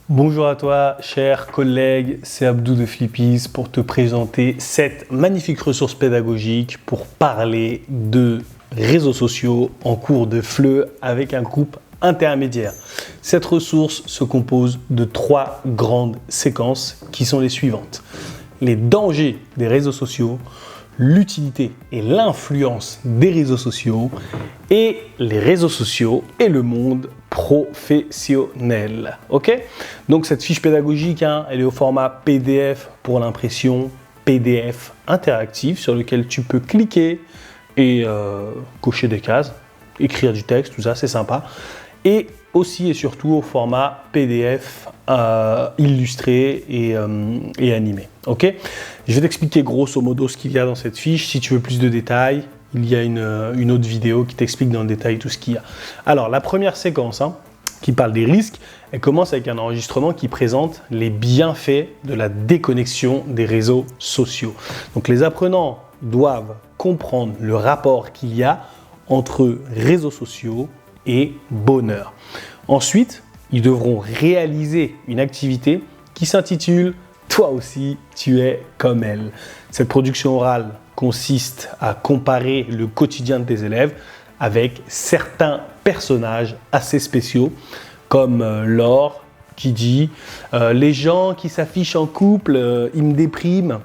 Bonjour à toi, chers collègues, c'est Abdou de Flippies pour te présenter cette magnifique ressource pédagogique pour parler de réseaux sociaux en cours de FLE avec un groupe intermédiaire. Cette ressource se compose de 3 grandes séquences qui sont les suivantes. Les dangers des réseaux sociaux, l'utilité et l'influence des réseaux sociaux et les réseaux sociaux et le monde professionnel. Ok? Donc cette fiche pédagogique, elle est au format PDF pour l'impression, PDF interactif sur lequel tu peux cliquer et cocher des cases, écrire du texte, tout ça, c'est sympa. Et aussi et surtout au format PDF illustré et animé. Ok? Je vais t'expliquer grosso modo ce qu'il y a dans cette fiche. Si tu veux plus de détails, il y a une autre vidéo qui t'explique dans le détail tout ce qu'il y a. Alors, la première séquence qui parle des risques, elle commence avec un enregistrement qui présente les bienfaits de la déconnexion des réseaux sociaux. Donc, les apprenants doivent comprendre le rapport qu'il y a entre réseaux sociaux et bonheur. Ensuite, ils devront réaliser une activité qui s'intitule « Toi aussi, tu es comme elle ». Cette production orale consiste à comparer le quotidien de tes élèves avec certains personnages assez spéciaux, comme Laure qui dit « Les gens qui s'affichent en couple, ils me dépriment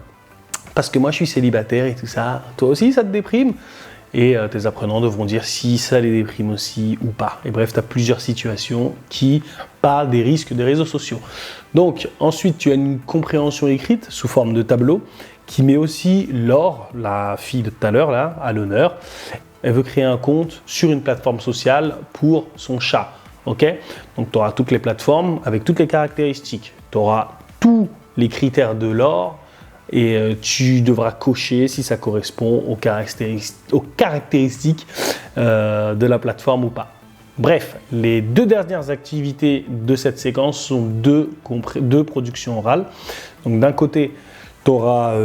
parce que moi je suis célibataire et tout ça. Toi aussi, ça te déprime ?» Et tes apprenants devront dire si ça les déprime aussi ou pas. Et bref, tu as plusieurs situations qui parlent des risques des réseaux sociaux. Donc, ensuite, tu as une compréhension écrite sous forme de tableau qui met aussi Laure, la fille de tout à l'heure, là, à l'honneur. Elle veut créer un compte sur une plateforme sociale pour son chat. Ok? Donc, tu auras toutes les plateformes avec toutes les caractéristiques. Tu auras tous les critères de Laure. Et tu devras cocher si ça correspond aux caractéristiques de la plateforme ou pas. Bref, les 2 dernières activités de cette séquence sont deux productions orales. Donc d'un côté, tu auras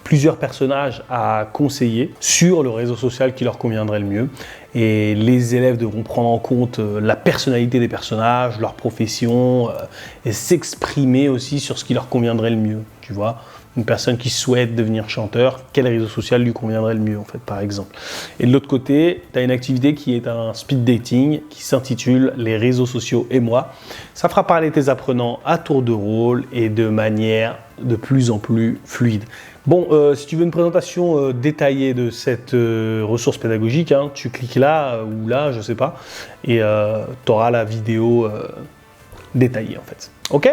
plusieurs personnages à conseiller sur le réseau social qui leur conviendrait le mieux. Et les élèves devront prendre en compte la personnalité des personnages, leur profession, et s'exprimer aussi sur ce qui leur conviendrait le mieux, tu vois. Une personne qui souhaite devenir chanteur, quel réseau social lui conviendrait le mieux, en fait, par exemple. Et de l'autre côté, tu as une activité qui est un speed dating qui s'intitule « Les réseaux sociaux et moi ». Ça fera parler tes apprenants à tour de rôle et de manière de plus en plus fluide. Bon, si tu veux une présentation détaillée de cette ressource pédagogique, tu cliques là ou là, je sais pas, et tu auras la vidéo détaillée, en fait. Ok?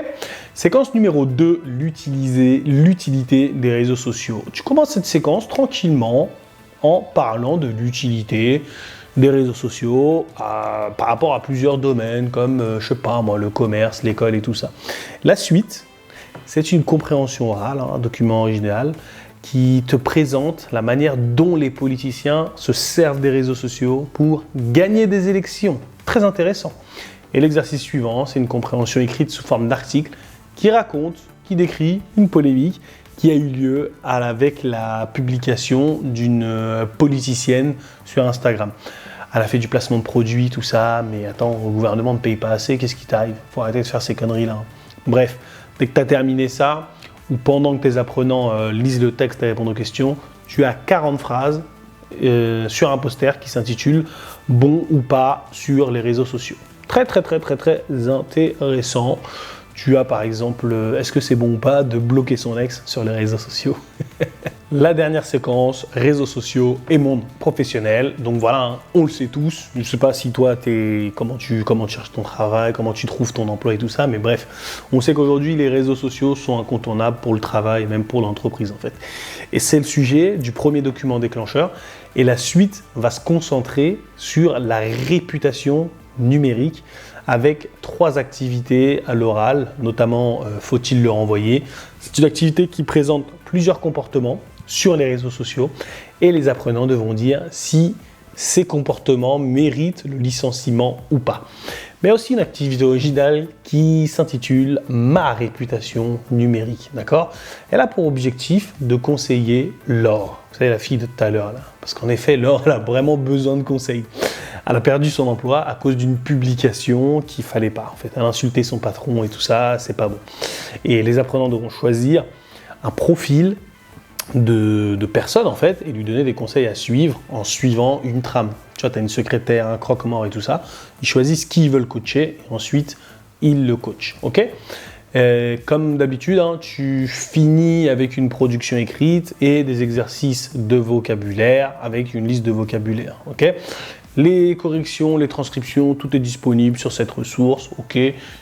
Séquence numéro 2, l'utilité des réseaux sociaux. Tu commences cette séquence tranquillement en parlant de l'utilité des réseaux sociaux par rapport à plusieurs domaines comme, je sais pas moi, le commerce, l'école et tout ça. La suite, c'est une compréhension orale, un document original qui te présente la manière dont les politiciens se servent des réseaux sociaux pour gagner des élections. Très intéressant. Et l'exercice suivant, c'est une compréhension écrite sous forme d'article qui décrit une polémique qui a eu lieu avec la publication d'une politicienne sur Instagram. Elle a fait du placement de produits, tout ça, mais attends, le gouvernement ne paye pas assez, qu'est-ce qui t'arrive? Faut arrêter de faire ces conneries-là. Bref, dès que tu as terminé ça, ou pendant que tes apprenants lisent le texte et répondent aux questions, tu as 40 phrases sur un poster qui s'intitule « Bon ou pas sur les réseaux sociaux ». Très intéressant. Tu as par exemple, est-ce que c'est bon ou pas de bloquer son ex sur les réseaux sociaux? La dernière séquence, réseaux sociaux et monde professionnel. Donc voilà, on le sait tous. Je ne sais pas si toi, comment tu cherches ton travail, comment tu trouves ton emploi et tout ça, mais bref, on sait qu'aujourd'hui, les réseaux sociaux sont incontournables pour le travail et même pour l'entreprise en fait. Et c'est le sujet du premier document déclencheur. Et la suite va se concentrer sur la réputation numérique avec 3 activités à l'oral, notamment faut-il le renvoyer. C'est une activité qui présente plusieurs comportements sur les réseaux sociaux et les apprenants devront dire si ces comportements méritent le licenciement ou pas. mais aussi une activité originale qui s'intitule Ma réputation numérique, d'accord? Elle a pour objectif de conseiller Laure. Vous savez, la fille de tout à l'heure, là. Parce qu'en effet, Laure, elle a vraiment besoin de conseils. Elle a perdu son emploi à cause d'une publication qu'il fallait pas. En fait, elle a insulté son patron et tout ça, c'est pas bon. Et les apprenants devront choisir un profil de personnes en fait et lui donner des conseils à suivre en suivant une trame. Tu vois, tu as une secrétaire, un croque-mort et tout ça. Ils choisissent qui ils veulent coacher et ensuite ils le coachent. Ok ? Comme d'habitude, hein, tu finis avec une production écrite et des exercices de vocabulaire avec une liste de vocabulaire. Ok ? Les corrections, les transcriptions, tout est disponible sur cette ressource. Ok ?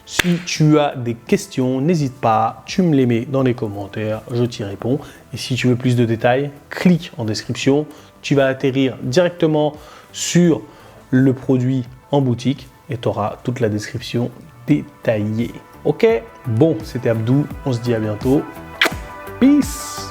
Si tu as des questions, n'hésite pas, tu me les mets dans les commentaires, je t'y réponds. Et si tu veux plus de détails, clique en description. Tu vas atterrir directement sur le produit en boutique et tu auras toute la description détaillée. Ok ? Bon, c'était Abdou, on se dit à bientôt. Peace!